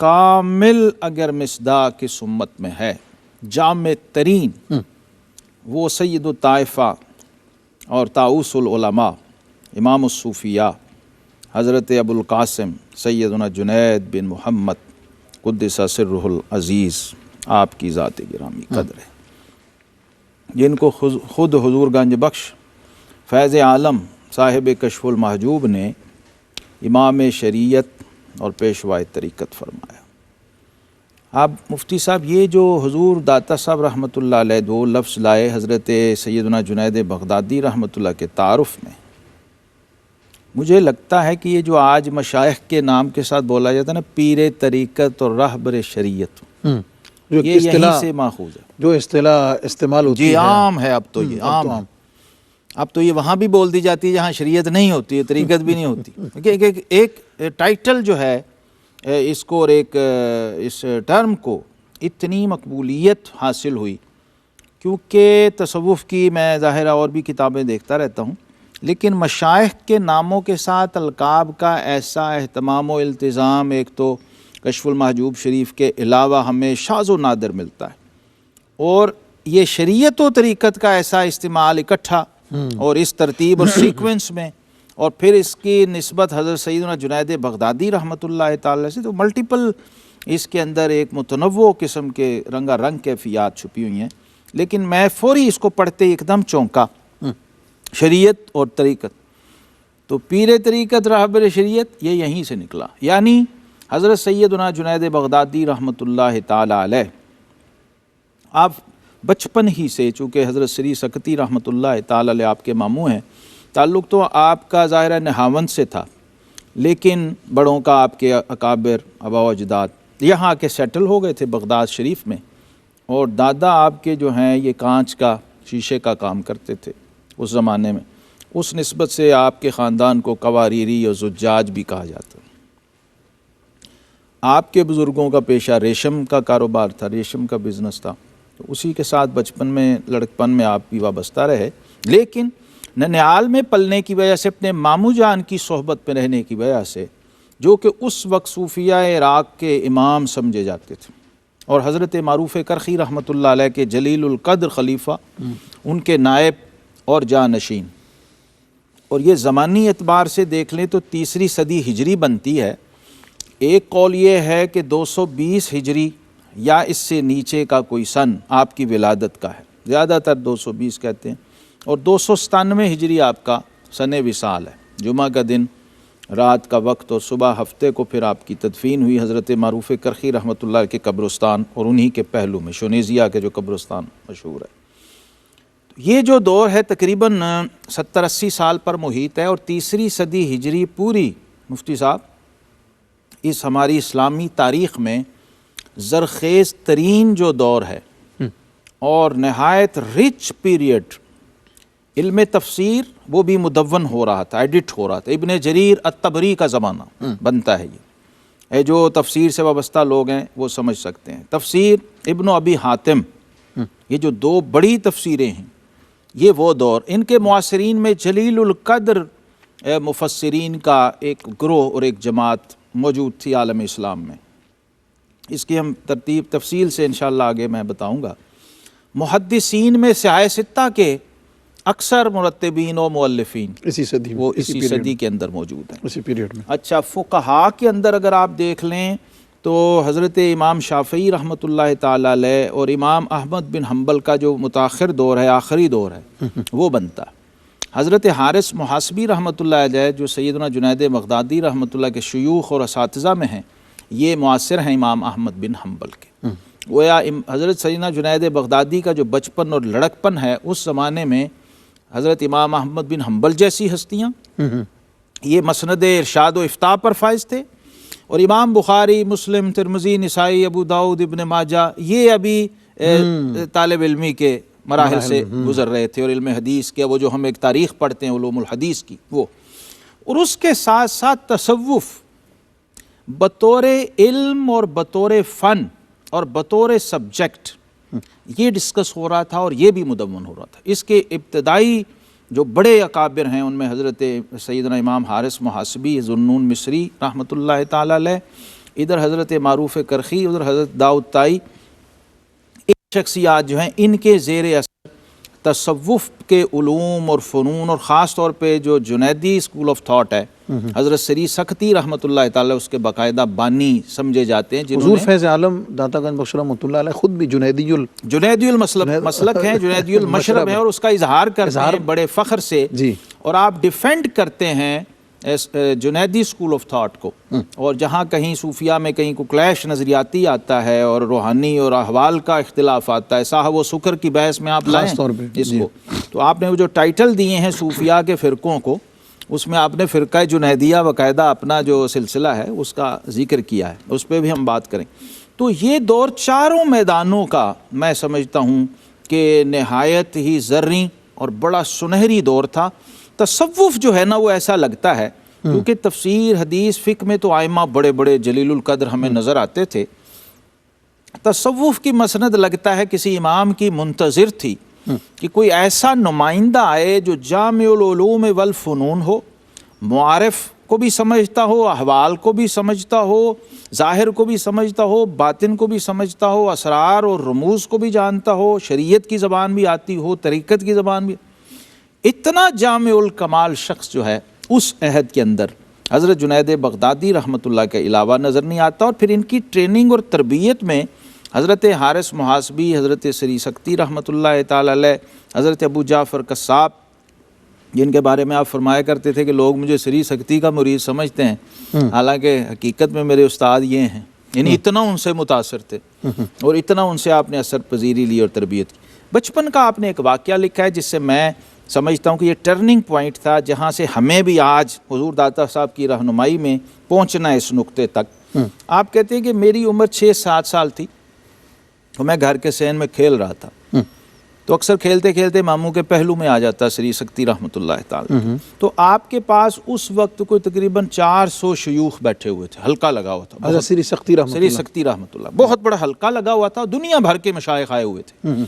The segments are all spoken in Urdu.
کامل اگر مصداق اس امت میں ہے، جامع ترین، وہ سید الطائفہ اور طاؤس العلماء، امام الصوفیاء، حضرت ابو القاسم سیدنا جنید بن محمد قدس سرہ العزیز، آپ کی ذات گرامی قدر ہے، جن کو خود حضور گنج بخش فیض عالم صاحب کشف المحجوب نے امام شریعت اور پیشوائے طریقت فرمایا۔ اب مفتی صاحب، یہ جو حضور داتا صاحب رحمۃ اللہ علیہ دو لفظ لائے حضرت سیدنا جنید بغدادی رحمۃ اللہ کے تعارف میں، مجھے لگتا ہے کہ یہ جو آج مشائخ کے نام کے ساتھ بولا جاتا ہے نا، پیر طریقت اور رہبر شریعت، یہ یہیں سے ماخوذ ہے، جو اصطلاح استعمال ہوتی ہے، جی عام ہے اب تو، یہ عام ہے، اب تو یہ وہاں بھی بول دی جاتی ہے جہاں شریعت نہیں ہوتی ہے، طریقت بھی نہیں ہوتی۔ ایک ٹائٹل جو ہے اس کو اور ایک اس ٹرم کو اتنی مقبولیت حاصل ہوئی، کیونکہ تصوف کی میں ظاہرہ اور بھی کتابیں دیکھتا رہتا ہوں، لیکن مشائخ کے ناموں کے ساتھ القاب کا ایسا اہتمام و التزام ایک تو کشف المحجوب شریف کے علاوہ ہمیں شاذ و نادر ملتا ہے، اور یہ شریعت و طریقت کا ایسا استعمال اکٹھا اور اس ترتیب اور سیکوینس میں، اور پھر اس کی نسبت حضرت سیدنا جنید بغدادی رحمۃ اللہ تعالی سے، تو ملٹیپل اس کے اندر ایک متنوع قسم کے رنگا رنگ کیفیات چھپی ہوئی ہیں، لیکن میں فوری اس کو پڑھتے ایک دم چونکا، شریعت اور طریقت، تو پیر طریقت رہبر شریعت یہ یہیں سے نکلا، یعنی حضرت سیدنا جنید بغدادی رحمۃ اللہ تعالی علیہ، آپ بچپن ہی سے، چونکہ حضرت سری سکتی رحمۃ اللہ تعالی علیہ آپ کے ماموں ہیں، تعلق تو آپ کا ظاہرہ نہاوند سے تھا، لیکن بڑوں کا آپ کے اکابر آبا و اجداد یہاں کے سیٹل ہو گئے تھے بغداد شریف میں، اور دادا آپ کے جو ہیں یہ کانچ کا شیشے کا کام کرتے تھے اس زمانے میں، اس نسبت سے آپ کے خاندان کو قواریری اور زجاج بھی کہا جاتا ہے۔ آپ کے بزرگوں کا پیشہ ریشم کا کاروبار تھا، ریشم کا بزنس تھا، تو اسی کے ساتھ بچپن میں لڑکپن میں آپ بھی وابستہ رہے، لیکن ننیال میں پلنے کی وجہ سے، اپنے ماموں جان کی صحبت میں رہنے کی وجہ سے، جو کہ اس وقت صوفیہ عراق کے امام سمجھے جاتے تھے، اور حضرت معروف کرخی رحمۃ اللہ علیہ کے جلیل القدر خلیفہ، ان کے نائب اور جانشین، اور یہ زمانی اعتبار سے دیکھ لیں تو 3 صدی ہجری بنتی ہے، ایک قول یہ ہے کہ 220 ہجری یا اس سے نیچے کا کوئی سن آپ کی ولادت کا ہے، زیادہ تر 220 کہتے ہیں، اور 297 ہجری آپ کا سن وصال ہے، جمعہ کا دن، رات کا وقت، اور صبح ہفتے کو پھر آپ کی تدفین ہوئی حضرت معروف کرخی رحمۃ اللہ کے قبرستان، اور انہی کے پہلو میں شونیزیا کے جو قبرستان مشہور ہے۔ یہ جو دور ہے تقریباً 70-80 سال پر محیط ہے، اور 3 صدی ہجری پوری مفتی صاحب اس ہماری اسلامی تاریخ میں زرخیز ترین جو دور ہے، اور نہایت رچ پیریڈ، علم تفسیر وہ بھی مدون ہو رہا تھا، ایڈٹ ہو رہا تھا، ابن جریر الطبری کا زمانہ بنتا ہے یہ جو تفسیر سے وابستہ لوگ ہیں وہ سمجھ سکتے ہیں۔ تفسیر ابن ابی حاتم، یہ جو 2 بڑی تفسیریں ہیں، یہ وہ دور، ان کے معاصرین میں جلیل القدر مفسرین کا ایک گروہ اور ایک جماعت موجود تھی عالم اسلام میں، اس کی ہم ترتیب تفصیل سے انشاءاللہ آگے میں بتاؤں گا۔ محدثین میں سیاہ ستہ کے اکثر مرتبین و مؤلفین اسی صدی میں، وہ اسی صدی کے اندر موجود ہیں، اسی پیریڈ میں۔ اچھا، فقہاء کے اندر اگر آپ دیکھ لیں تو حضرت امام شافعی رحمۃ اللہ تعالی علیہ اور امام احمد بن حنبل کا جو متاخر دور ہے، آخری دور ہے، وہ بنتا ہے۔ حضرت حارث محاسبی رحمۃ اللہ علیہ جو سیدنا جنید بغدادی رحمۃ اللہ کے شیوخ اور اساتذہ میں ہیں، یہ معاصر ہیں امام احمد بن حنبل کے۔ گویا حضرت سیدنا جنید بغدادی کا جو بچپن اور لڑکپن ہے، اس زمانے میں حضرت امام احمد بن حنبل جیسی ہستیاں یہ مسند ارشاد و افتاء پر فائز تھے، اور امام بخاری، مسلم، ترمذی، نسائی، ابو داؤد، ابن ماجہ یہ ابھی طالب علمی کے مراحل سے گزر رہے تھے، اور علم حدیث کے وہ جو ہم ایک تاریخ پڑھتے ہیں علوم الحدیث کی وہ، اور اس کے ساتھ ساتھ تصوف بطور علم اور بطور فن اور بطور سبجیکٹ یہ ڈسکس ہو رہا تھا، اور یہ بھی مدون ہو رہا تھا۔ اس کے ابتدائی جو بڑے اکابر ہیں ان میں حضرت سیدنا امام حارث محاسبی ذو النون مصری رحمۃ اللہ تعالی علیہ، ادھر حضرت معروف کرخی، ادھر حضرت داؤد طائی، ایک شخصیات جو ہیں ان کے زیر اثر تصوف کے علوم اور فنون، اور خاص طور پہ جو جنیدی اسکول آف تھاٹ ہے، حضرت سری سختی رحمۃ اللہ تعالی اس کے باقاعدہ بانی سمجھے جاتے ہیں، جنہوں حضور نے فیض عالم داتا گنج بخش رحمۃ اللہ علیہ خود بھی جنیدی مسلک ہیں، جنیدی المشرب ہے، اور اس کا اظہار کرتے ہیں بڑے فخر سے، جی، اور آپ ڈیفینڈ کرتے ہیں جنیدی اسکول آف تھاٹ کو، اور جہاں کہیں صوفیہ میں کہیں کو کلیش نظریاتی آتا ہے اور روحانی اور احوال کا اختلاف آتا ہے، صاحب و سکر کی بحث میں آپ لائیں طور پہ اس کو، تو آپ نے وہ جو ٹائٹل دیے ہیں صوفیہ کے فرقوں کو، اس میں آپ نے فرقہ جنیدیہ باقاعدہ اپنا جو سلسلہ ہے اس کا ذکر کیا ہے، اس پہ بھی ہم بات کریں۔ تو یہ دور چاروں میدانوں کا میں سمجھتا ہوں کہ نہایت ہی زرعی اور بڑا سنہری دور تھا۔ تصوف جو ہے نا وہ ایسا لگتا ہے، کیونکہ تفسیر، حدیث، فقہ میں تو ائمہ بڑے بڑے جلیل القدر ہمیں نظر آتے تھے، تصوف کی مسند لگتا ہے کسی امام کی منتظر تھی کہ کوئی ایسا نمائندہ آئے جو جامع العلوم والفنون ہو، معارف کو بھی سمجھتا ہو، احوال کو بھی سمجھتا ہو، ظاہر کو بھی سمجھتا ہو، باطن کو بھی سمجھتا ہو، اسرار اور رموز کو بھی جانتا ہو، شریعت کی زبان بھی آتی ہو، طریقت کی زبان بھی۔ اتنا جامع الکمال شخص جو ہے اس عہد کے اندر حضرت جنید بغدادی رحمۃ اللہ کے علاوہ نظر نہیں آتا، اور پھر ان کی ٹریننگ اور تربیت میں حضرت حارث محاسبی، حضرت سری سختی رحمۃ اللہ تعالی علیہ، حضرت ابو جعفر قصاب، جن کے بارے میں آپ فرمایا کرتے تھے کہ لوگ مجھے سری سختی کا مرید سمجھتے ہیں، حالانکہ حقیقت میں میرے استاد یہ ہیں، یعنی اتنا ان سے متاثر تھے اور اتنا ان سے آپ نے اثر پذیری لی اور تربیت کی۔ بچپن کا آپ نے ایک واقعہ لکھا ہے جس سے میں سمجھتا ہوں کہ یہ ٹرننگ پوائنٹ تھا، جہاں سے ہمیں بھی آج حضور داتا صاحب کی رہنمائی میں پہنچنا ہے اس نقطے تک۔ آپ کہتے ہیں کہ میری عمر 6-7 سال تھی تو میں گھر کے صحن میں کھیل رہا تھا، تو اکثر کھیلتے کھیلتے ماموں کے پہلو میں آ جاتا سری سختی رحمۃ اللہ تعالی، تو آپ کے پاس اس وقت کوئی تقریباً 400 شیوخ بیٹھے ہوئے تھے، حلقہ لگا ہوا تھا، سری سختی رحمۃ اللہ بہت بڑا حلقہ لگا ہوا تھا، دنیا بھر کے مشائخ آئے ہوئے تھے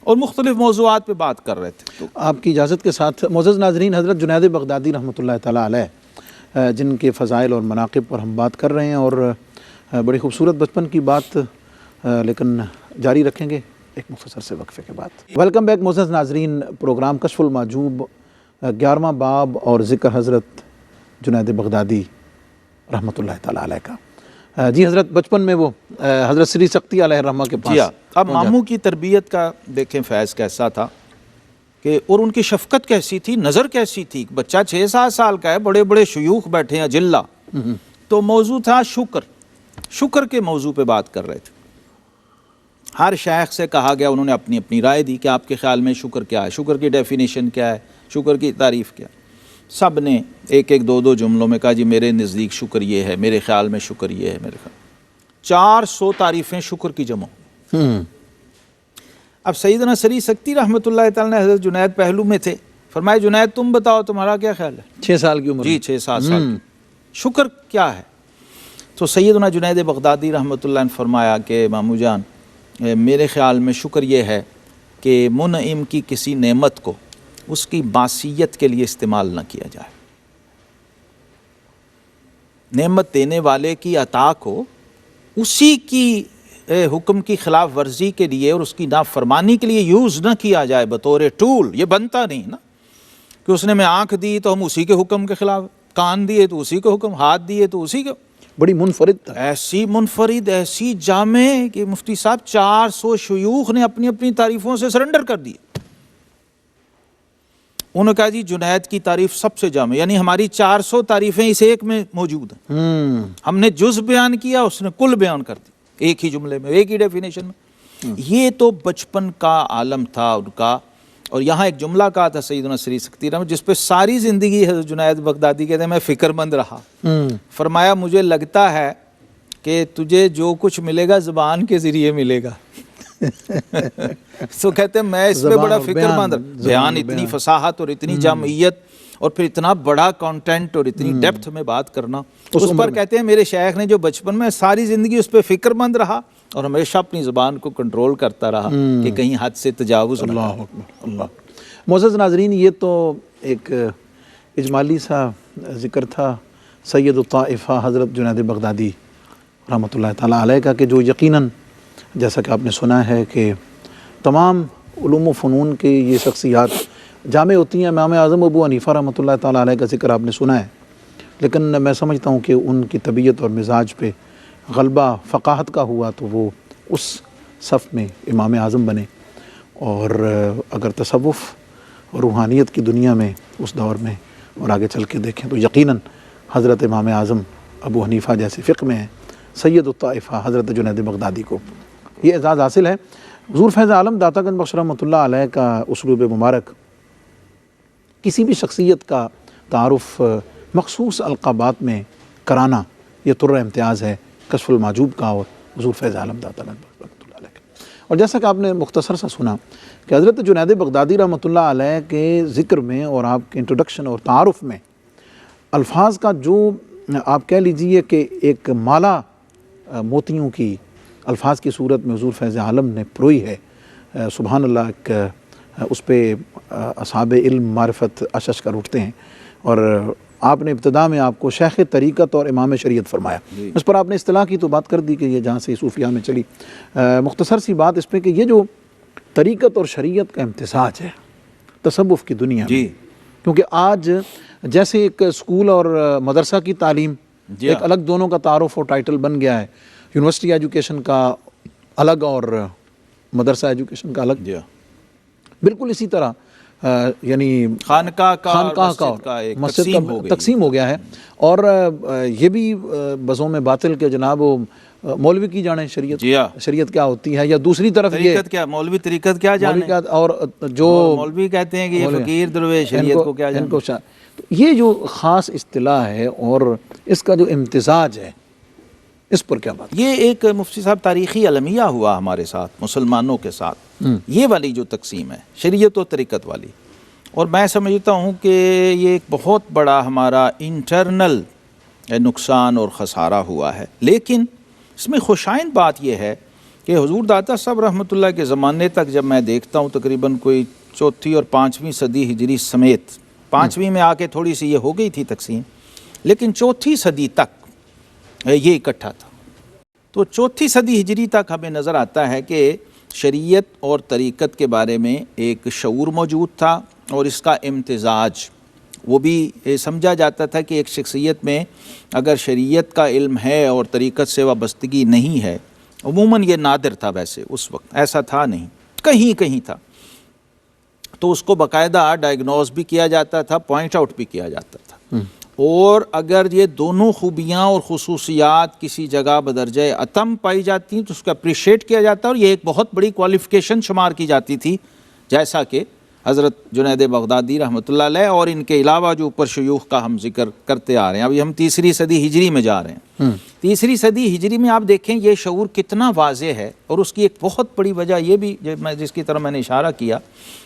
اور مختلف موضوعات پہ بات کر رہے تھے۔ تو آپ کی اجازت کے ساتھ معزز ناظرین، حضرت جنید بغدادی رحمۃ اللہ تعالی علیہ جن کے فضائل اور مناقب پر ہم بات کر رہے ہیں، اور بڑی خوبصورت بچپن کی بات لیکن جاری رکھیں گے ایک مختصر سے وقفے کے بعد۔ ویلکم بیک معزز ناظرین، پروگرام کشف المحجوب 11واں باب اور ذکر حضرت جنید بغدادی رحمۃ اللہ تعالی علیہ کا۔ جی حضرت بچپن میں وہ حضرت سری سختی علیہ الرحمہ کے پاس، اب ماموں کی تربیت کا دیکھیں فیض کیسا تھا کہ، اور ان کی شفقت کیسی تھی، نظر کیسی تھی۔ بچہ 6-7 سال کا ہے، بڑے بڑے شیوخ بیٹھے ہیں جلہ، تو موضوع تھا شکر کے موضوع پہ بات کر رہے تھے۔ ہر شیخ سے کہا گیا، انہوں نے اپنی اپنی رائے دی کہ آپ کے خیال میں شکر کیا ہے، شکر کی ڈیفینیشن کیا ہے، شکر کی تعریف کیا ہے۔ سب نے ایک ایک دو جملوں میں کہا جی میرے نزدیک شکر یہ ہے، میرے خیال میں شکر یہ ہے، میرے خیال 400 تعریفیں شکر کی جمع ہوئی۔ اب سیدنا سری سختی رحمۃ اللہ تعالی نے حضرت جنید پہلو میں تھے، فرمایا جنید تم بتاؤ تمہارا کیا خیال ہے؟ 6 سال کی عمر، جی 6-7 سال کی، شکر کیا ہے؟ تو سیدنا جنید بغدادی رحمۃ اللہ نے فرمایا کہ مامو جان میرے خیال میں شکر یہ ہے کہ منعم کی کسی نعمت کو اس کی معصیت کے لیے استعمال نہ کیا جائے، نعمت دینے والے کی عطا کو اسی کی حکم کی خلاف ورزی کے لیے اور اس کی نافرمانی کے لیے یوز نہ کیا جائے بطور ٹول۔ یہ بنتا نہیں نا کہ اس نے میں آنکھ دی تو ہم اسی کے حکم کے خلاف، کان دیے تو اسی کے حکم، ہاتھ دیے تو اسی کے، بڑی منفرد، ایسی منفرد، ایسی جامع کہ مفتی صاحب 400 شیوخ نے اپنی اپنی تعریفوں سے سرنڈر کر دی۔ انہوں نے کہا جی جنید کی تعریف سب سے جامع، یعنی ہماری 400 تعریفیں اس ایک میں موجود ہیں، ہم نے جز بیان کیا، اس نے کل بیان کر دی ایک ہی جملے میں، ایک ہی ڈیفینیشن میں۔ یہ تو بچپن کا عالم تھا ان کا۔ اور یہاں ایک جملہ کہا تھا سیدنا سری سختی رحمۃ، جس پہ ساری زندگی حضرت جنید بغدادی کہتے ہیں میں فکر مند رہا۔ فرمایا مجھے لگتا ہے کہ تجھے جو کچھ ملے گا زبان کے ذریعے ملے گا۔ تو کہتے ہیں میں اس پہ بڑا فکر مند، بیان اتنی فصاحت اور اتنی جامعیت اور پھر اتنا بڑا کانٹینٹ اور اتنی ڈیپتھ میں بات کرنا، اس پر کہتے ہیں میرے شیخ نے جو بچپن میں ساری زندگی اس پہ فکر مند رہا اور ہمیشہ اپنی زبان کو کنٹرول کرتا رہا کہ کہیں حد سے تجاوز نہ۔ اللہ اکبر، اللہ۔ معزز ناظرین، یہ تو ایک اجمالی سا ذکر تھا سید الطائفہ حضرت جنید بغدادی رحمۃ اللہ تعالیٰ علیہ کا، کہ جو یقیناً جیسا کہ آپ نے سنا ہے کہ تمام علوم و فنون کی یہ شخصیات جامع ہوتی ہیں. امام اعظم ابو حنیفہ رحمۃ اللہ تعالیٰ علیہ کا ذکر آپ نے سنا ہے، لیکن میں سمجھتا ہوں کہ ان کی طبیعت اور مزاج پہ غلبہ فقاہت کا ہوا تو وہ اس صف میں امام اعظم بنے. اور اگر تصوف اور روحانیت کی دنیا میں اس دور میں اور آگے چل کے دیکھیں تو یقیناً حضرت امام اعظم ابو حنیفہ جیسے فقہ میں ہیں سید الطائفہ حضرت جنید بغدادی کو یہ اعزاز حاصل ہے. حضور فیض عالم داتا گنج بخش رحمۃ اللہ علیہ کا اسلوب مبارک کسی بھی شخصیت کا تعارف مخصوص القابات میں کرانا یہ طر امتیاز ہے کشف المحجوب کا اور حضور فیض عالم داتا گنج بخش رحمۃ اللہ علیہ کا. اور جیسا کہ آپ نے مختصر سا سنا کہ حضرت جنید بغدادی رحمۃ اللہ علیہ کے ذکر میں اور آپ کے انٹروڈکشن اور تعارف میں الفاظ کا جو آپ کہہ لیجئے کہ ایک مالا موتیوں کی الفاظ کی صورت میں حضور فیض عالم نے پروئی ہے. سبحان اللہ، اس پہ اصحاب علم معرفت اشش کر اٹھتے ہیں. اور آپ نے ابتدا میں آپ کو شیخ طریقت اور امام شریعت فرمایا. اس پر آپ نے اصطلاح کی تو بات کر دی کہ یہ جہاں سے صوفیہ میں چلی. مختصر سی بات اس پہ کہ یہ جو طریقت اور شریعت کا امتزاج ہے تصوف کی دنیا میں، کیونکہ آج جیسے ایک اسکول اور مدرسہ کی تعلیم ایک الگ دونوں کا تعارف اور ٹائٹل بن گیا ہے، یونیورسٹی ایجوکیشن کا الگ اور مدرسہ ایجوکیشن کا الگ، بالکل اسی طرح یعنی خانقاہ کا مسجد کا تقسیم ہو گیا ہے. اور یہ بھی بزوں میں باطل کے جناب مولوی کی جانے شریعت کیا ہوتی ہے، یا دوسری طرف یہ مولوی طریقت کیا جانے، اور جو مولوی کہتے ہیں کہ یہ فقیر درویش شریعت کو کیا جانے. یہ جو خاص اصطلاح ہے اور اس کا جو امتزاج ہے اس پر کیا بات؟ یہ ایک مفتی صاحب تاریخی المیہ ہوا ہمارے ساتھ مسلمانوں کے ساتھ، یہ والی جو تقسیم ہے شریعت و طریقت والی. اور میں سمجھتا ہوں کہ یہ ایک بہت بڑا ہمارا انٹرنل نقصان اور خسارہ ہوا ہے. لیکن اس میں خوشائند بات یہ ہے کہ حضور داتا صاحب رحمۃ اللہ کے زمانے تک جب میں دیکھتا ہوں تقریباً کوئی 4 اور 5ویں صدی ہجری سمیت، 5ویں میں آ کے تھوڑی سی یہ ہو گئی تھی تقسیم، لیکن 4تھی صدی تک یہ اکٹھا تھا. تو 4تھی صدی ہجری تک ہمیں نظر آتا ہے کہ شریعت اور طریقت کے بارے میں ایک شعور موجود تھا، اور اس کا امتزاج وہ بھی سمجھا جاتا تھا کہ ایک شخصیت میں اگر شریعت کا علم ہے اور طریقت سے وابستگی نہیں ہے، عموماً یہ نادر تھا، ویسے اس وقت ایسا تھا نہیں، کہیں کہیں تھا، تو اس کو باقاعدہ ڈائگنوز بھی کیا جاتا تھا، پوائنٹ آؤٹ بھی کیا جاتا تھا. اور اگر یہ دونوں خوبیاں اور خصوصیات کسی جگہ بدرجہ اتم پائی جاتی ہیں تو اس کو اپریشیٹ کیا جاتا ہے، اور یہ ایک بہت بڑی کوالیفیکیشن شمار کی جاتی تھی. جیسا کہ حضرت جنید بغدادی رحمۃ اللہ علیہ اور ان کے علاوہ جو اوپر شیوخ کا ہم ذکر کرتے آ رہے ہیں، ابھی ہم 3ری صدی ہجری میں جا رہے ہیں. 3ری صدی ہجری میں آپ دیکھیں یہ شعور کتنا واضح ہے، اور اس کی ایک بہت بڑی وجہ یہ بھی جس کی طرح میں نے اشارہ کیا،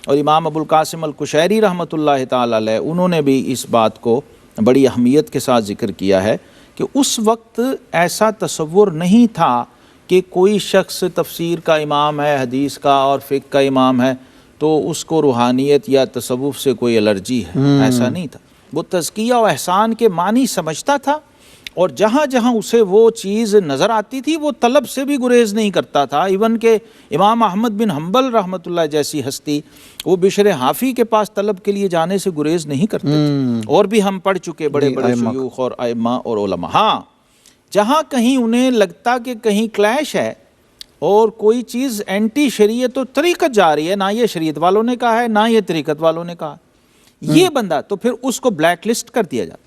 اور امام ابو القاسم القشیری رحمۃ اللہ تعالی علیہ انہوں نے بھی اس بات کو بڑی اہمیت کے ساتھ ذکر کیا ہے کہ اس وقت ایسا تصور نہیں تھا کہ کوئی شخص تفسیر کا امام ہے، حدیث کا اور فقہ کا امام ہے تو اس کو روحانیت یا تصوف سے کوئی الرجی ہے. ایسا نہیں تھا. وہ تزکیہ و احسان کے معنی سمجھتا تھا، اور جہاں جہاں اسے وہ چیز نظر آتی تھی وہ طلب سے بھی گریز نہیں کرتا تھا. ایون کہ امام احمد بن حنبل رحمۃ اللہ جیسی ہستی وہ بشر حافی کے پاس طلب کے لیے جانے سے گریز نہیں کرتے تھے. اور بھی ہم پڑھ چکے بڑے بڑے شیوخ اور ائمہ اور علماء. ہاں، جہاں کہیں انہیں لگتا کہ کہیں کلیش ہے اور کوئی چیز اینٹی شریعت و طریقت جا رہی ہے، نہ یہ شریعت والوں نے کہا ہے نہ یہ طریقت والوں نے کہا، یہ بندہ تو پھر اس کو بلیک لسٹ کر دیا جاتا،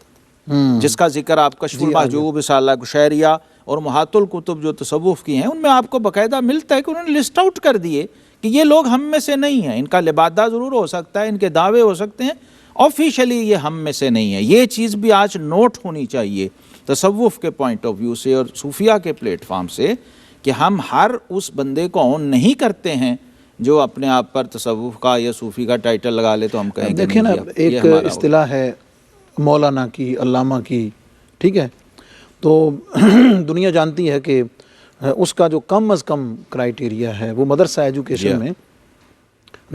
جس کا ذکر آپ کشف المحجوب، رسالہ قشیریہ اور محات الکتب جو تصوف کی ہیں ان میں آپ کو باقاعدہ ملتا ہے کہ انہوں نے لسٹ آؤٹ کر دیے کہ یہ لوگ ہم میں سے نہیں ہیں. ان کا لبادہ ضرور ہو سکتا ہے، ان کے دعوے ہو سکتے ہیں، آفیشلی یہ ہم میں سے نہیں ہے. یہ چیز بھی آج نوٹ ہونی چاہیے تصوف کے پوائنٹ آف ویو سے اور صوفیہ کے پلیٹ فارم سے، کہ ہم ہر اس بندے کو اون نہیں کرتے ہیں جو اپنے آپ پر تصوف کا یا صوفی کا ٹائٹل لگا لے تو ہم کہیں گے. دیکھیں نا، ایک اصطلاح ہے مولانا کی، علامہ کی، ٹھیک ہے، تو دنیا جانتی ہے کہ اس کا جو کم از کم کرائیٹیریا ہے وہ مدرسہ ایجوکیشن میں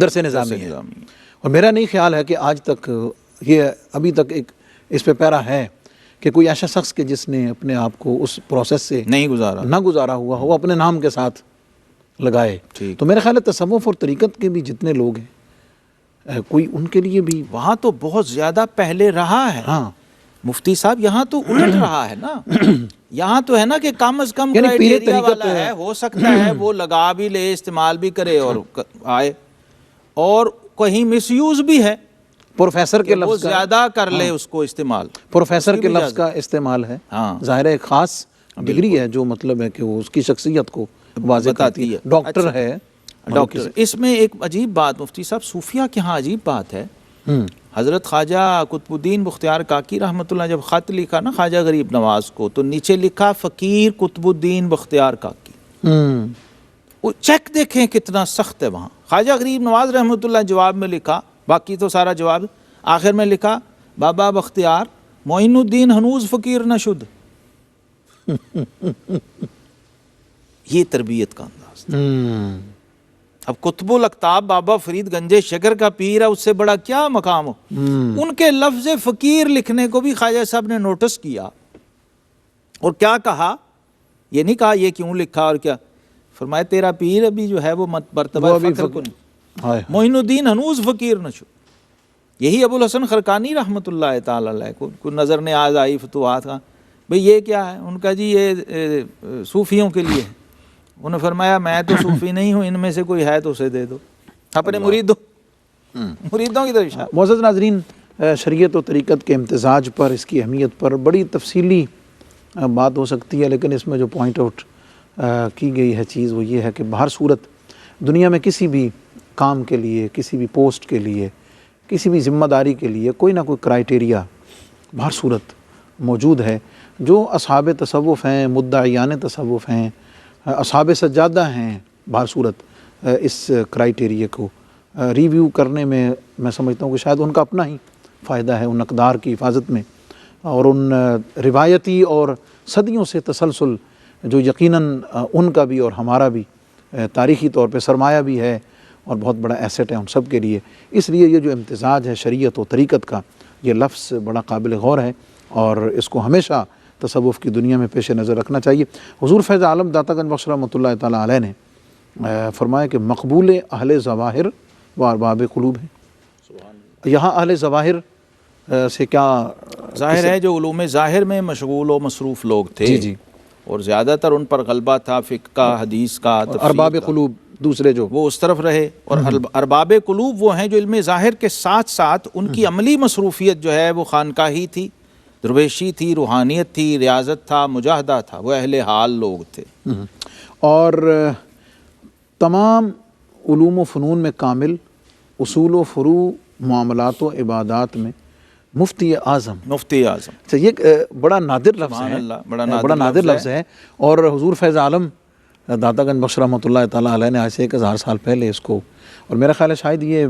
درس نظامی ہے. اور میرا نہیں خیال ہے کہ آج تک یہ ابھی تک ایک اس پہ پیرا ہے کہ کوئی ایسا شخص کہ جس نے اپنے آپ کو اس پروسیس سے نہیں گزارا. نہ گزارا ہوا ہو اپنے نام کے ساتھ لگائے. ٹھیک. تو میرا خیال ہے تصوف اور طریقت کے بھی جتنے لوگ ہیں کوئی ان کے لیے بھی وہاں تو بہت زیادہ پہلے رہا ہے. ہاں مفتی صاحب یہاں تو الٹ رہا ہے نا. یہاں تو ہے نا کہ کم از کم یعنی پیر کرائیٹیریا طریقت والا ہے, ہو سکتا ہے وہ لگا بھی لے, استعمال بھی کرے اور آئے, اور کہیں مس یوز بھی ہے, پروفیسر کے کہ وہ لفظ کا زیادہ کر لے اس کو استعمال. پروفیسر کے لفظ کا استعمال ہے. ہاں ظاہر ہے ایک خاص ڈگری ہے جو مطلب ہے کہ وہ اس کی شخصیت کو واضح کرتی ہے. ڈاکٹر ہے, ڈاکٹر. اس میں ایک عجیب بات مفتی صاحب, صوفیہ کے ہاں عجیب بات ہے. حضرت خواجہ قطب الدین بختیار کاکی رحمۃ اللہ جب خط لکھا نا خواجہ غریب نواز کو, تو نیچے لکھا فقیر قطب الدین بختیار کاکی. وہ چیک دیکھیں کتنا سخت ہے وہاں. خواجہ غریب نواز رحمۃ اللہ جواب میں لکھا, باقی تو سارا جواب, آخر میں لکھا بابا بختیار معین الدین ہنوز فقیر نہ شد. یہ تربیت کا انداز. اب قطب الاقطاب بابا فرید گنجے شکر کا پیر ہے, اس سے بڑا کیا مقام ہو. ان کے لفظ فقیر لکھنے کو بھی خواجہ صاحب نے نوٹس کیا, اور کیا کہا, یہ نہیں کہا یہ کیوں لکھا اور کیا, فرمایا تیرا پیر ابھی جو ہے وہ مرتبہ فقر کو نہیں, معین الدین ہنوز فقیر نہ شد. یہی ابو الحسن خرقانی رحمۃ اللہ تعالی علیہ کو نظر نیاز آئی فتوحات کا, بھئی یہ کیا ہے, ان کا جی یہ صوفیوں کے لیے ہے. انہوں نے فرمایا میں تو صوفی نہیں ہوں, ان میں سے کوئی ہے تو اسے دے دو, اپنے مریدوں کی طرف اشارہ. معزز ناظرین, شریعت و طریقت کے امتزاج پر, اس کی اہمیت پر بڑی تفصیلی بات ہو سکتی ہے, لیکن اس میں جو پوائنٹ آؤٹ کی گئی ہے چیز وہ یہ ہے کہ بہر صورت دنیا میں کسی بھی کام کے لیے, کسی بھی پوسٹ کے لیے, کسی بھی ذمہ داری کے لیے کوئی نہ کوئی کرائیٹیریا بہر صورت موجود ہے. جو اصحاب تصوف ہیں, مدعیان تصوف ہیں, اصحاب سجادہ ہیں, بہر صورت اس کرائیٹیریا کو ریویو کرنے میں سمجھتا ہوں کہ شاید ان کا اپنا ہی فائدہ ہے, ان اقدار کی حفاظت میں, اور ان روایتی اور صدیوں سے تسلسل جو یقیناً ان کا بھی اور ہمارا بھی تاریخی طور پہ سرمایہ بھی ہے اور بہت بڑا ایسٹ ہے ہم سب کے لیے. اس لیے یہ جو امتزاج ہے شریعت و طریقت کا, یہ لفظ بڑا قابل غور ہے, اور اس کو ہمیشہ تصوف کی دنیا میں پیش نظر رکھنا چاہیے. حضور فیض عالم داتا گنج بخش رحمۃ اللہ تعالیٰ علیہ نے فرمایا کہ مقبول اہل ظواہر و ارباب قلوب ہیں. یہاں اہل ظواہر سے کیا ظاہر ہے, جو علوم ظاہر میں مشغول و مصروف لوگ تھے, جی جی, اور زیادہ تر ان پر غلبہ تھا فقہ کا, حدیث کا, ارباب قلوب دوسرے جو وہ اس طرف رہے. اور ارباب قلوب وہ ہیں جو علم ظاہر کے ساتھ ساتھ ان کی عملی مصروفیت جو ہے وہ خانقاہی تھی, درویشی تھی, روحانیت تھی, ریاضت تھا, مجاہدہ تھا, وہ اہل حال لوگ تھے. اور تمام علوم و فنون میں کامل, اصول و فروع, معاملات و عبادات میں مفتی اعظم. اچھا, یہ بڑا نادر لفظ ہے, بڑا نادر لفظ ہے. اور حضور فیض عالم داتا گنج بخش رحمۃ اللہ تعالیٰ علیہ نے آج سے 1000 سال پہلے اس کو, اور میرا خیال ہے شاید یہ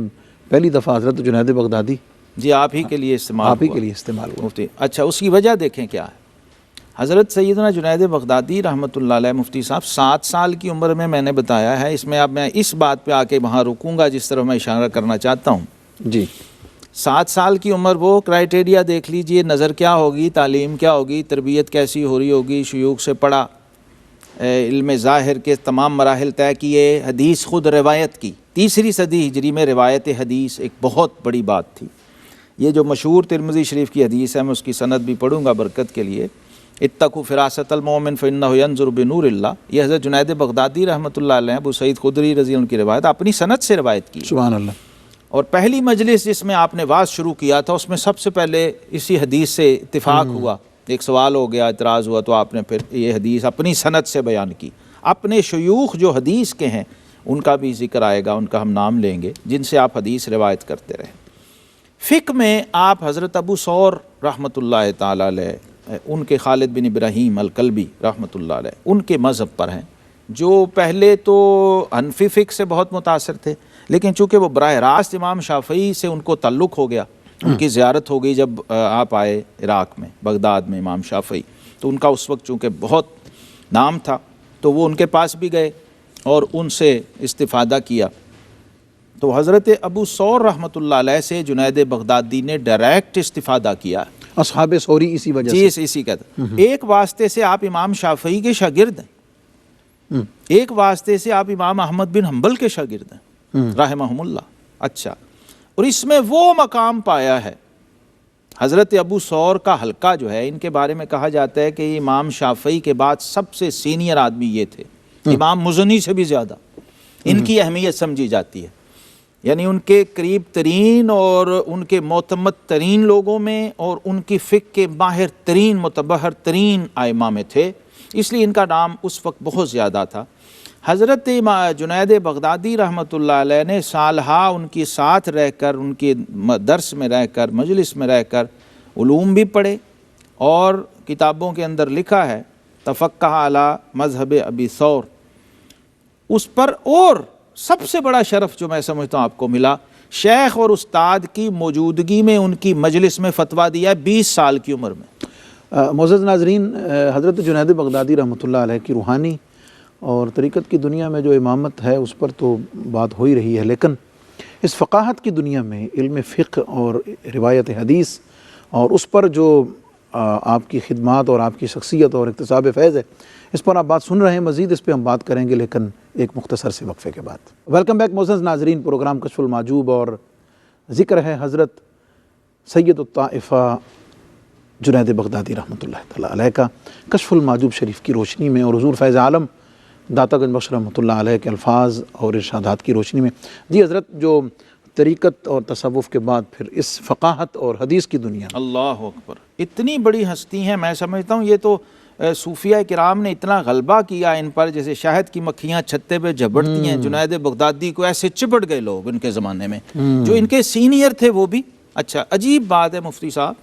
پہلی دفعہ حضرت جنید بغدادی جی آپ ہی کے لیے استعمال ہوا. مفتی. اچھا, اس کی وجہ دیکھیں کیا ہے. حضرت سیدنا جنید بغدادی رحمۃ اللہ علیہ مفتی صاحب 7 سال کی عمر میں نے بتایا ہے, اس میں اب میں اس بات پہ آ کے وہاں رکوں گا جس طرح میں اشارہ کرنا چاہتا ہوں. جی, 7 سال کی عمر, وہ کرائیٹیریا دیکھ لیجئے, نظر کیا ہوگی, تعلیم کیا ہوگی, تربیت کیسی ہو رہی ہوگی, شیوخ سے پڑھا, علم ظاہر کے تمام مراحل طے کیے, حدیث خود روایت کی. 3 صدی ہجری میں روایت حدیث ایک بہت بڑی بات تھی. یہ جو مشہور ترمذی شریف کی حدیث ہے, میں اس کی سند بھی پڑھوں گا برکت کے لیے, اتقوا فراست المؤمن فانہ ینظر بنور اللہ. یہ حضرت جنید بغدادی رحمۃ اللہ علیہ, ابو سعید خدری رضی اللہ عنہ کی روایت, اپنی سند سے روایت کی. سبحان اللہ. اور پہلی مجلس جس میں آپ نے واعظ شروع کیا تھا, اس میں سب سے پہلے اسی حدیث سے اتفاق ہوا. ایک سوال ہو گیا, اعتراض ہوا, تو آپ نے پھر یہ حدیث اپنی سند سے بیان کی. اپنے شیوخ جو حدیث کے ہیں ان کا بھی ذکر آئے گا, ان کا ہم نام لیں گے, جن سے آپ حدیث روایت کرتے رہے. فقہ میں آپ حضرت ابو ثور رحمۃ اللہ تعالی علیہ, ان کے خالد بن ابراہیم الکلبی رحمۃ اللہ علیہ, ان کے مذہب پر ہیں, جو پہلے تو حنفی فقہ سے بہت متاثر تھے, لیکن چونکہ وہ براہ راست امام شافعی سے ان کو تعلق ہو گیا, ان کی زیارت ہو گئی جب آپ آئے عراق میں, بغداد میں امام شافعی, تو ان کا اس وقت چونکہ بہت نام تھا, تو وہ ان کے پاس بھی گئے اور ان سے استفادہ کیا. تو حضرت ابو ثور رحمۃ اللہ علیہ سے جنید بغدادی نے ڈائریکٹ استفادہ کیا. اصحاب سوری اسی وجہ جی سے اسی کا تھا۔ ایک واسطے سے آپ امام شافعی کے شاگرد ہیں، ایک واسطے سے آپ امام احمد بن حنبل کے شاگرد ہیں رحمہم اللہ۔ اچھا، اور اس میں وہ مقام پایا ہے حضرت ابو ثور کا حلقہ جو ہے، ان کے بارے میں کہا جاتا ہے کہ امام شافعی کے بعد سب سے سینئر آدمی یہ تھے، امام مزنی سے بھی زیادہ ان کی اہمیت سمجھی جاتی ہے، یعنی ان کے قریب ترین اور ان کے معتمد ترین لوگوں میں اور ان کی فقہ کے ماہر ترین متبحر ترین ائمہ میں تھے، اس لیے ان کا نام اس وقت بہت زیادہ تھا۔ حضرت جنید بغدادی رحمۃ اللہ علیہ نے سالہا ان کی ساتھ رہ کر، ان کے درس میں رہ کر، مجلس میں رہ کر علوم بھی پڑھے، اور کتابوں کے اندر لکھا ہے تفقہ علی مذہب ابی ثور، اس پر اور سب سے بڑا شرف جو میں سمجھتا ہوں آپ کو ملا، شیخ اور استاد کی موجودگی میں ان کی مجلس میں فتویٰ دیا ہے 20 سال کی عمر میں۔ معزز ناظرین، حضرت جنید بغدادی رحمۃ اللہ علیہ کی روحانی اور طریقت کی دنیا میں جو امامت ہے اس پر تو بات ہو ہی رہی ہے، لیکن اس فقاہت کی دنیا میں علم فقہ اور روایت حدیث اور اس پر جو آپ کی خدمات اور آپ کی شخصیت اور اکتساب فیض ہے، اس پر آپ بات سن رہے ہیں، مزید اس پہ ہم بات کریں گے لیکن ایک مختصر سے وقفے کے بعد۔ ویلکم بیک معزز ناظرین، پروگرام کشف المحجوب اور ذکر ہے حضرت سید الطائفہ جنید بغدادی رحمۃ اللہ تعالیٰ علیہ کا کشف المحجوب شریف کی روشنی میں اور حضور فیض عالم داتا گنج بخش رحمۃ اللہ علیہ کے الفاظ اور ارشادات کی روشنی میں۔ جی حضرت، جو طریقت اور تصوف کے بعد پھر اس فقاہت اور حدیث کی دنیا میں، اللہ اکبر، اتنی بڑی ہستی ہیں، میں سمجھتا ہوں یہ تو صوفیہ کرام نے اتنا غلبہ کیا ان پر، جیسے شہد کی مکھیاں چھتے پہ جھپٹتی ہیں، جنید بغدادی کو ایسے چپٹ گئے لوگ ان کے زمانے میں، جو ان کے سینئر تھے وہ بھی۔ اچھا، عجیب بات ہے مفتی صاحب،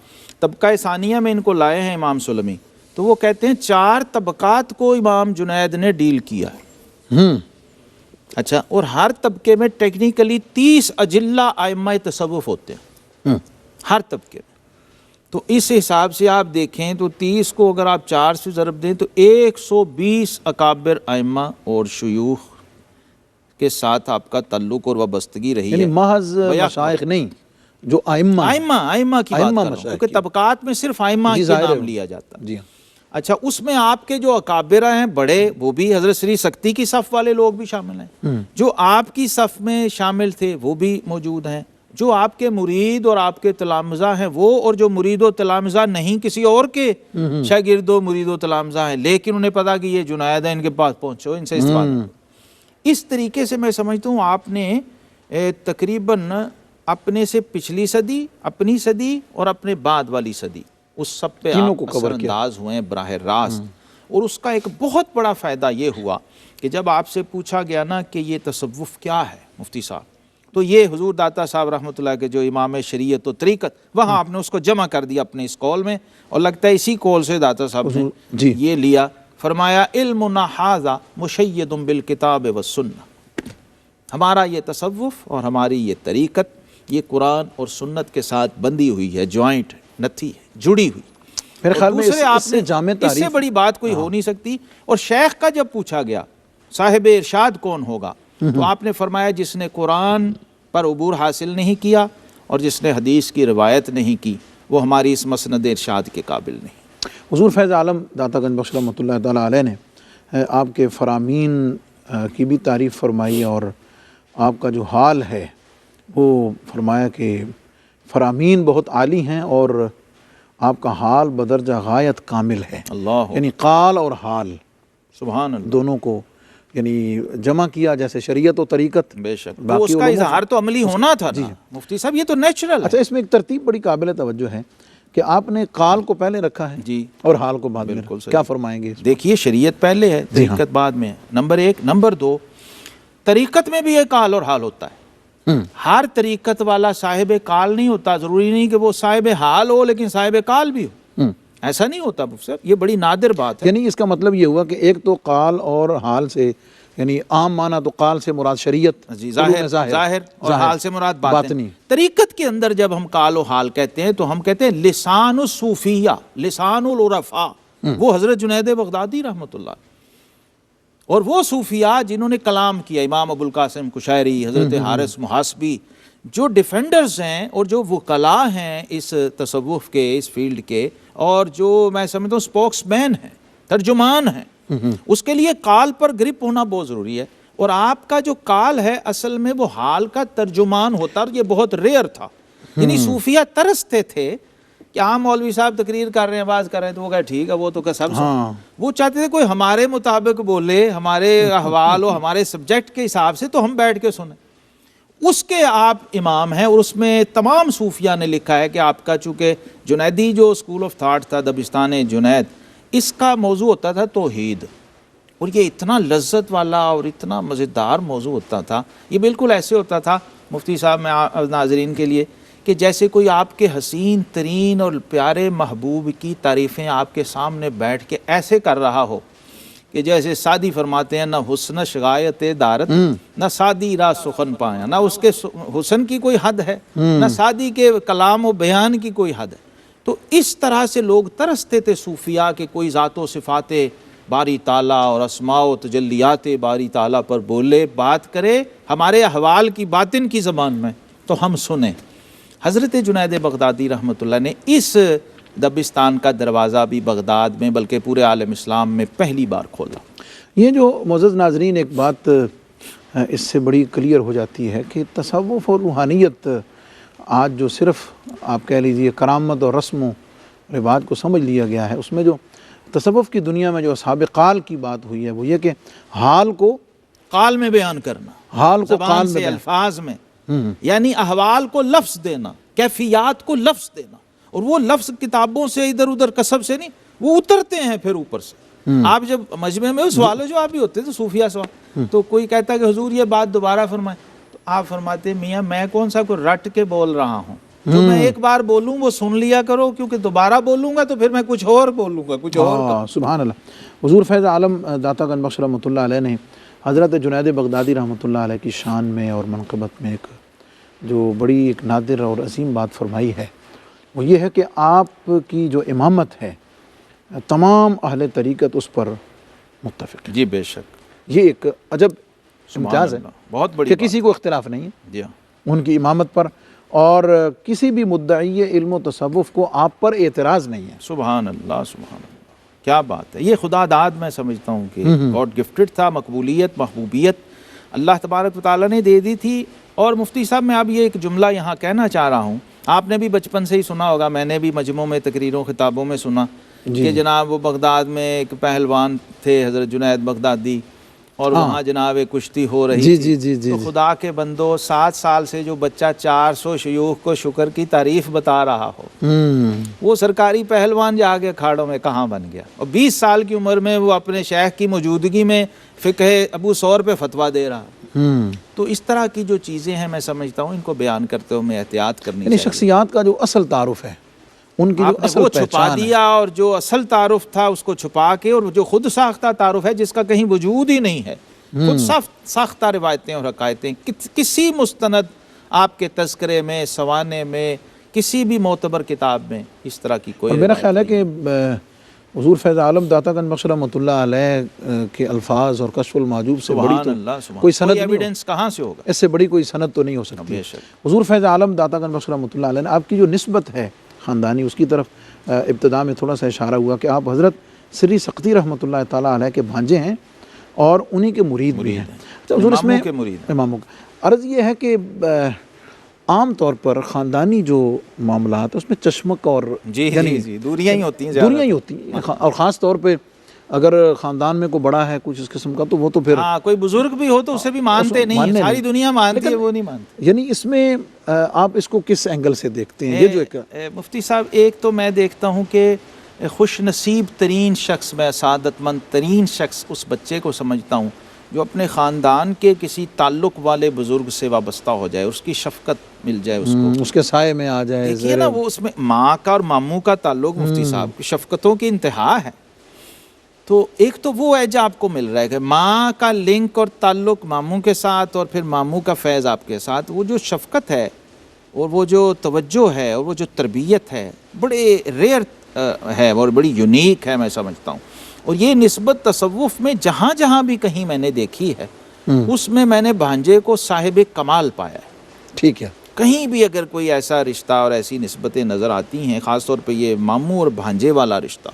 طبقہ ثانیہ میں ان کو لائے ہیں امام سلمی، تو وہ کہتے ہیں 4 طبقات کو امام جنید نے ڈیل کیا ہے۔ اچھا، اور ہر طبقے میں ٹیکنیکلی 30 اجلہ ائمہ تصوف ہوتے ہیں ہر طبقے میں، تو اس حساب سے آپ دیکھیں تو 30 کو اگر آپ 4 سے ضرب دیں تو 120 اکابر ائمہ اور شیوخ کے ساتھ آپ کا تعلق اور وابستگی رہی ہے، یعنی محض مشائخ نہیں، جو ائمہ ائمہ کی بات کر رہا ہوں، کیونکہ طبقات میں صرف ائمہ کے نام لیا جاتا ہے۔ جی۔ اچھا، اس میں آپ کے جو اکابر ہیں بڑے، وہ بھی حضرت سری سکتی کی صف والے لوگ بھی شامل ہیں، جو آپ کی صف میں شامل تھے وہ بھی موجود ہیں، جو آپ کے مرید اور آپ کے تلامذہ ہیں وہ، اور جو مرید و تلامذہ نہیں کسی اور کے شاگرد و مرید و تلامذہ ہیں، لیکن انہیں پتا کہ یہ جنید ہیں، ان کے پاس پہنچو، ان سے استفادہ کرو۔ اس طریقے سے میں سمجھتا ہوں آپ نے تقریباً اپنے سے پچھلی صدی، اپنی صدی اور اپنے بعد والی صدی، اس سب پہ آپ اثر انداز ہوئے ہیں براہ راست، اور اس کا ایک بہت بڑا فائدہ یہ ہوا کہ جب آپ سے پوچھا گیا نا کہ یہ تصوف کیا ہے مفتی صاحب، تو یہ حضور داتا صاحب رحمۃ اللہ کے جو امام شریعت و طریقت، وہاں آپ نے اس کو جمع کر دیا اپنے اس قول میں، اور لگتا ہے اسی قول سے داتا صاحب نے یہ لیا، فرمایا علمنا ھذا مشید بالکتاب والسنہ، ہمارا یہ تصوف اور ہماری یہ طریقت یہ قرآن اور سنت کے ساتھ بندھی ہوئی ہے، جوائنٹ نتھی ہے، جڑی ہوئی۔ میرے خیال میں اس سے بڑی بات کوئی ہو نہیں سکتی۔ اور شیخ کا جب پوچھا گیا صاحب ارشاد کون ہوگا، تو آپ نے فرمایا جس نے قرآن پر عبور حاصل نہیں کیا اور جس نے حدیث کی روایت نہیں کی، وہ ہماری اس مسند ارشاد کے قابل نہیں۔ حضور فیض عالم داتا گنج بخش رحمۃ اللہ تعالیٰ علیہ نے آپ کے فرامین کی بھی تعریف فرمائی، اور آپ کا جو حال ہے وہ فرمایا کہ فرامین بہت عالی ہیں اور آپ کا حال بدرجہ غایت کامل ہے، اللہ، یعنی قال اور حال سبحان اللہ دونوں کو یعنی جمع کیا، جیسے شریعت و طریقت، بے شک، تو اس کا اظہار تو عملی ہونا تھا نا مفتی صاحب، یہ تو نیچرل ہے۔ اچھا، اس میں ایک ترتیب بڑی قابل توجہ ہے کہ آپ نے قال کو پہلے رکھا ہے جی اور حال کو بعد میں، کیا فرمائیں گے؟ دیکھیے، شریعت پہلے ہے، طریقت بعد میں ہے، نمبر 1۔ نمبر 2، طریقت میں بھی ایک قال اور حال ہوتا ہے۔ ہر طریقت والا صاحب قال نہیں ہوتا، ضروری نہیں کہ وہ صاحب حال ہو لیکن صاحب قال بھی ہو، ایسا نہیں ہوتا مفتی صاحب، یہ بڑی نادر بات ہے۔ یعنی اس کا مطلب یہ ہوا کہ ایک تو قال اور حال سے، یعنی عام معنی تو قال سے مراد شریعت، ظاہر، اور حال سے مراد باطنی۔ طریقت کے اندر جب ہم قال و حال کہتے ہیں تو ہم کہتے ہیں لسان الصوفیہ، لسان العرفاء، وہ حضرت جنید بغدادی رحمۃ اللہ، اور وہ صوفیاء جنہوں نے کلام کیا، امام ابو القاسم قشیری، حضرت حارث محاسبی، جو ڈیفینڈرز ہیں اور جو وکلاء ہیں اس تصوف کے، اس فیلڈ کے، اور جو میں سمجھتا ہوں سپوکس مین ہیں، ترجمان ہیں، اس کے لیے کال پر گرپ ہونا بہت ضروری ہے. اور آپ کا جو کال ہے اصل میں وہ حال کا ترجمان ہوتا، اور یہ بہت ریئر تھا. یعنی صوفیہ ترستے تھے کہ عام مولوی صاحب تقریر کر رہے ہیں، باز کر رہے ہیں، تو وہ کہا ٹھیک ہے، وہ تو کہ سب وہ چاہتے تھے کوئی ہمارے مطابق بولے، ہمارے احوال و ہمارے سبجیکٹ کے حساب سے، تو ہم بیٹھ کے سنیں. اس کے آپ امام ہیں، اور اس میں تمام صوفیہ نے لکھا ہے کہ آپ کا چونکہ جنیدی جو اسکول آف تھاٹ تھا، دبستان جنید، اس کا موضوع ہوتا تھا توحید. اور یہ اتنا لذت والا اور اتنا مزیدار موضوع ہوتا تھا. یہ بالکل ایسے ہوتا تھا مفتی صاحب، میں ناظرین کے لیے، کہ جیسے کوئی آپ کے حسین ترین اور پیارے محبوب کی تعریفیں آپ کے سامنے بیٹھ کے ایسے کر رہا ہو کہ جیسے سعدی فرماتے ہیں، نہ حسن شغایت دارت، نہ سعدی را سخن پایا، نہ اس کے حسن کی کوئی حد ہے، نہ سعدی کے کلام و بیان کی کوئی حد ہے. تو اس طرح سے لوگ ترستے تھے صوفیاء کہ کوئی ذات و صفات باری تعالیٰ اور اسماء و تجلیات باری تعالیٰ پر بولے، بات کرے ہمارے احوال کی باطن کی زبان میں، تو ہم سنیں. حضرت جنید بغدادی رحمۃ اللہ نے اس دبستان کا دروازہ بھی بغداد میں بلکہ پورے عالم اسلام میں پہلی بار کھولا. یہ جو معزز ناظرین ایک بات اس سے بڑی کلیئر ہو جاتی ہے کہ تصوف اور روحانیت آج جو صرف آپ کہہ لیجئے کرامت اور رسم و رواج کو سمجھ لیا گیا ہے، اس میں جو تصوف کی دنیا میں جو اصحاب قال کی بات ہوئی ہے وہ یہ کہ حال کو قال میں بیان کرنا، حال کو زبان قال سے، میں الفاظ میں، یعنی احوال کو لفظ دینا، کیفیات کو لفظ دینا. اور وہ لفظ کتابوں سے ادھر ادھر کسب سے نہیں، وہ اترتے ہیں پھر اوپر سے. آپ جب مجمع میں سوال و جواب بھی ہوتے تو صوفیہ سوال، تو کوئی کہتا ہے کہ حضور یہ بات دوبارہ فرمائیں، تو آپ فرماتے میاں میں کون سا کوئی رٹ کے بول رہا ہوں، جو میں ایک بار بولوں وہ سن لیا کرو، کیونکہ دوبارہ بولوں گا تو پھر میں کچھ اور بولوں گا، کچھ اور. سبحان اللہ. حضور فیض عالم داتا گنج بخش رحمۃ اللہ علیہ نے حضرت جنید بغدادی رحمۃ اللہ علیہ کی شان میں اور منقبت میں ایک جو بڑی ایک نادر اور عظیم بات فرمائی ہے، وہ یہ ہے کہ آپ کی جو امامت ہے تمام اہل طریقت اس پر متفق ہے. جی بے شک، یہ ایک عجب امتیاز ہے، بہت بڑی کہ کسی کو اختلاف نہیں ہے جی ہاں ان کی امامت پر، اور کسی بھی مدعی علم و تصوف کو آپ پر اعتراض نہیں ہے. سبحان اللہ، سبحان اللہ، کیا بات ہے. یہ خدا داد میں سمجھتا ہوں کہ گاڈ گفٹڈ تھا، مقبولیت، محبوبیت اللہ تبارک و تعالیٰ نے دے دی تھی. اور مفتی صاحب میں اب یہ ایک جملہ یہاں کہنا چاہ رہا ہوں، آپ نے بھی بچپن سے ہی سنا ہوگا، میں نے بھی مجموعوں میں تقریروں خطابوں میں سنا کہ جناب وہ بغداد میں ایک پہلوان تھے حضرت جنید بغدادی، اور وہاں جناب ایک کشتی ہو رہی تھی. تو خدا کے بندو 7 سال سے جو بچہ 400 شیوخ کو شکر کی تعریف بتا رہا ہو، وہ سرکاری پہلوان جا کے اکھاڑوں میں کہاں بن گیا، اور 20 سال کی عمر میں وہ اپنے شیخ کی موجودگی میں فقہ ابو ثور پہ فتویٰ دے رہا. تو اس طرح کی جو چیزیں ہیں میں سمجھتا ہوں ان کو بیان کرتے ہوئے احتیاط کرنی یعنی چاہیے. شخصیات کا جو اصل تعارف ہے، ان کی جو اصل وہ چھپا پہچان ہے، دیا، اور جو اصل تعارف تھا اس کو چھپا کے، اور جو خود ساختہ تعارف ہے جس کا کہیں وجود ہی نہیں ہے، خود ساختہ روایتیں اور حقائقیں، کسی مستند آپ کے تذکرے میں، سوانے میں، کسی بھی معتبر کتاب میں اس طرح کی کوئی. اور میرا خیال ہے کہ حضور فیض عالم داتا گنج بخش رحمۃ اللہ علیہ کے الفاظ اور کشف المحجوب سے بڑی تو کوئی سند ایویڈنس کہاں سے ہوگا، اس سے بڑی کوئی سند تو نہیں ہو سکتی. حضور فیض عالم داتا گنج بخش رحمۃ اللہ علیہ نے آپ کی جو نسبت ہے خاندانی، اس کی طرف ابتدا میں تھوڑا سا اشارہ ہوا کہ آپ حضرت سری سقطی رحمۃ اللہ تعالیٰ علیہ کے بھانجے ہیں اور انہی کے مرید بھی ہیں. حضور اس میں اماموں کا عرض یہ ہے کہ عام طور پر خاندانی جو معاملات اس میں چشمک اور دوریاں ہی ہوتی ہیں، اور خاص طور پہ اگر خاندان میں کوئی بڑا ہے کچھ اس قسم کا، تو وہ تو پھر کوئی بزرگ بھی ہو تو اسے بھی مانتے نہیں، ساری دنیا مانتی ہے، وہ نہیں مانتے. یعنی اس میں آپ اس کو کس اینگل سے دیکھتے ہیں؟ یہ جو ایک مفتی صاحب، ایک تو میں دیکھتا ہوں کہ خوش نصیب ترین شخص، میں سعادت مند ترین شخص اس بچے کو سمجھتا ہوں جو اپنے خاندان کے کسی تعلق والے بزرگ سے وابستہ ہو جائے، اس کی شفقت مل جائے، اس کو اس کے سائے میں آ جائے. دیکھیے نا، وہ اس میں ماں کا اور ماموں کا تعلق مفتی صاحب کی شفقتوں کی انتہا ہے. تو ایک تو وہ ایج آپ کو مل رہا ہے کہ ماں کا لنک اور تعلق ماموں کے ساتھ، اور پھر ماموں کا فیض آپ کے ساتھ، وہ جو شفقت ہے اور وہ جو توجہ ہے اور وہ جو تربیت ہے، بڑے ریئر ہے اور بڑی یونیک ہے میں سمجھتا ہوں. اور یہ نسبت تصوف میں جہاں جہاں بھی کہیں میں نے دیکھی ہے، اس میں نے بھانجے کو صاحب کمال پایا ہے. ٹھیک ہے. کہیں بھی اگر کوئی ایسا رشتہ اور ایسی نسبتیں نظر آتی ہیں، خاص طور پہ یہ ماموں اور بھانجے والا رشتہ،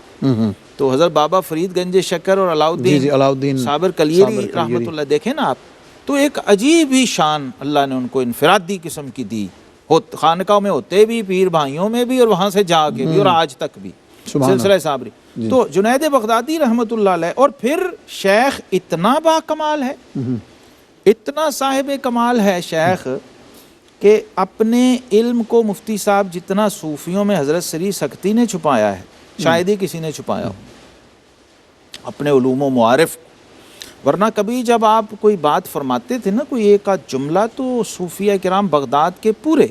تو حضرت بابا فرید گنج شکر اور علاؤالدین صابر کلیری رحمۃ اللہ، دیکھیں نا آپ، تو ایک عجیب ہی شان اللہ نے ان کو انفرادی قسم کی دی، خانقاہ میں ہوتے بھی، پیر بھائیوں میں بھی، اور وہاں سے جا کے بھی، اور آج تک بھی سلسلہ صابری۔ تو جنید بغدادی رحمۃ اللہ علیہ، اور پھر شیخ اتنا با کمال ہے، اتنا صاحب کمال ہے شیخ، کہ اپنے علم کو مفتی صاحب جتنا صوفیوں میں حضرت سری سکتی نے چھپایا ہے، شاید ہی کسی نے چھپایا ہو اپنے علوم و معارف، ورنہ کبھی جب آپ کوئی بات فرماتے تھے نا، کوئی ایک آدھ جملہ، تو صوفیہ کرام بغداد کے پورے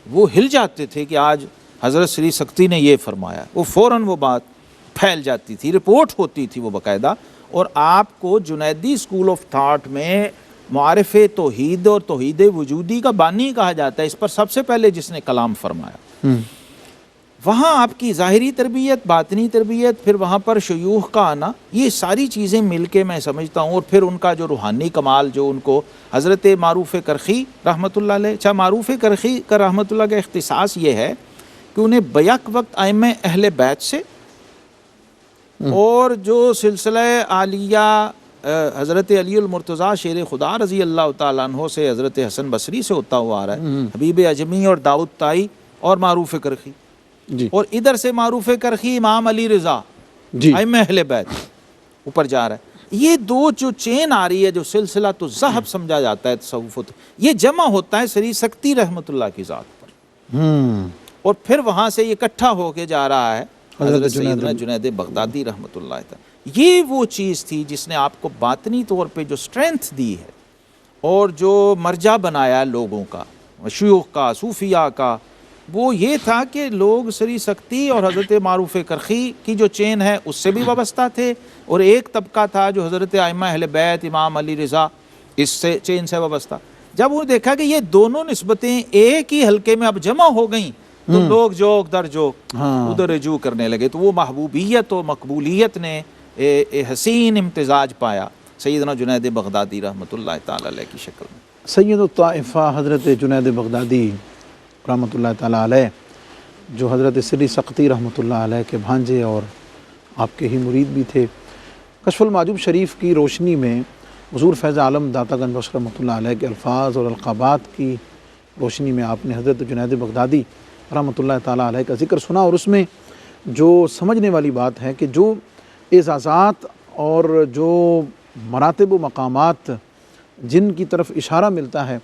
وہ ہل جاتے تھے کہ آج حضرت سری سکتی نے یہ فرمایا، وہ فوراً وہ بات پھیل جاتی تھی، رپورٹ ہوتی تھی وہ باقاعدہ۔ اور آپ کو جنیدی اسکول آف تھاٹ میں معارف توحید اور توحید وجودی کا بانی کہا جاتا ہے، اس پر سب سے پہلے جس نے کلام فرمایا۔ وہاں آپ کی ظاہری تربیت، باطنی تربیت، پھر وہاں پر شیوخ کا آنا، یہ ساری چیزیں مل کے میں سمجھتا ہوں، اور پھر ان کا جو روحانی کمال جو ان کو حضرت معروف کرخی رحمۃ اللہ علیہ، اچھا معروف کرخی کا رحمۃ اللہ کا اختصاص یہ ہے کہ انہیں بیک وقت ائمہ اہل بیت سے اور جو سلسلہ عالیہ حضرت علی المرتضیٰ شیر خدا رضی اللہ تعالیٰ عنہ سے حضرت حسن بصری سے ہوتا ہوا آ رہا ہے، حبیب اجمی اور داؤد طائی اور معروف کرخی، اور ادھر سے معروف کرخی امام علی رضا ائمہ اہل بیت اوپر جا رہا ہے۔ یہ دو جو چین آ رہی ہے، جو سلسلہ تو ذہب سمجھا جاتا ہے تصوف، یہ جمع ہوتا ہے سری سکتی رحمۃ اللہ کی ذات پر، اور پھر وہاں سے یہ اکٹھا ہو کے جا رہا ہے حضرت سیدنا جنید بغدادی رحمۃ اللہ تعالی۔ یہ وہ چیز تھی جس نے آپ کو باطنی طور پہ جو اسٹرینتھ دی ہے، اور جو مرجع بنایا لوگوں کا، شیوخ کا، صوفیاء کا، وہ یہ تھا کہ لوگ سری سکتی اور حضرت معروف کرخی کی جو چین ہے اس سے بھی وابستہ تھے، اور ایک طبقہ تھا جو حضرت ائمہ اہل بیت امام علی رضا، اس سے چین سے وابستہ۔ جب وہ دیکھا کہ یہ دونوں نسبتیں ایک ہی حلقے میں اب جمع ہو گئیں، تو لوگ جوک در جوک ادھر رجوع کرنے لگے، تو وہ محبوبیت و مقبولیت نے حسین امتزاج پایا سیدنا جنید بغدادی رحمۃ اللہ تعالی علیہ کی شکل میں۔ سید الطائفہ حضرت جنید بغدادی رحمۃ اللہ تعالیٰ علیہ، جو حضرت سری سقطی رحمۃ اللہ علیہ کے بھانجے اور آپ کے ہی مرید بھی تھے، کشف المحجوب شریف کی روشنی میں حضور فیض عالم داتا گنج بخش رحمۃ اللہ علیہ کے الفاظ اور القابات کی روشنی میں آپ نے حضرت جنید بغدادی رحمۃ اللہ تعالیٰ علیہ کا ذکر سنا، اور اس میں جو سمجھنے والی بات ہے کہ جو اعزازات اور جو مراتب و مقامات جن کی طرف اشارہ ملتا ہے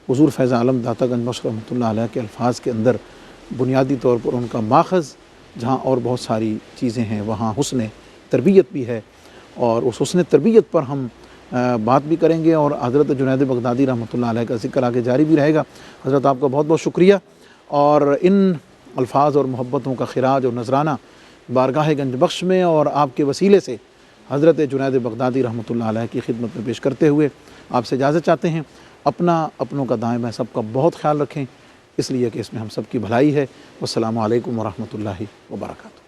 حضور فیض عالم داتا گنج بخش رحمۃ اللہ علیہ کے الفاظ کے اندر، بنیادی طور پر ان کا ماخذ جہاں اور بہت ساری چیزیں ہیں، وہاں حسن تربیت بھی ہے، اور اس حسن تربیت پر ہم بات بھی کریں گے، اور حضرت جنید بغدادی رحمۃ اللہ علیہ کا ذکر آگے جاری بھی رہے گا۔ حضرت آپ کا بہت بہت شکریہ، اور ان الفاظ اور محبتوں کا خراج اور نذرانہ بارگاہ گنج بخش میں اور آپ کے وسیلے سے حضرت جنید بغدادی رحمۃ اللہ علیہ کی خدمت میں پیش کرتے ہوئے آپ سے اجازت چاہتے ہیں۔ اپنوں کا دائم سب کا بہت خیال رکھیں، اس لیے کہ اس میں ہم سب کی بھلائی ہے۔ والسلام علیکم ورحمۃ اللہ وبرکاتہ۔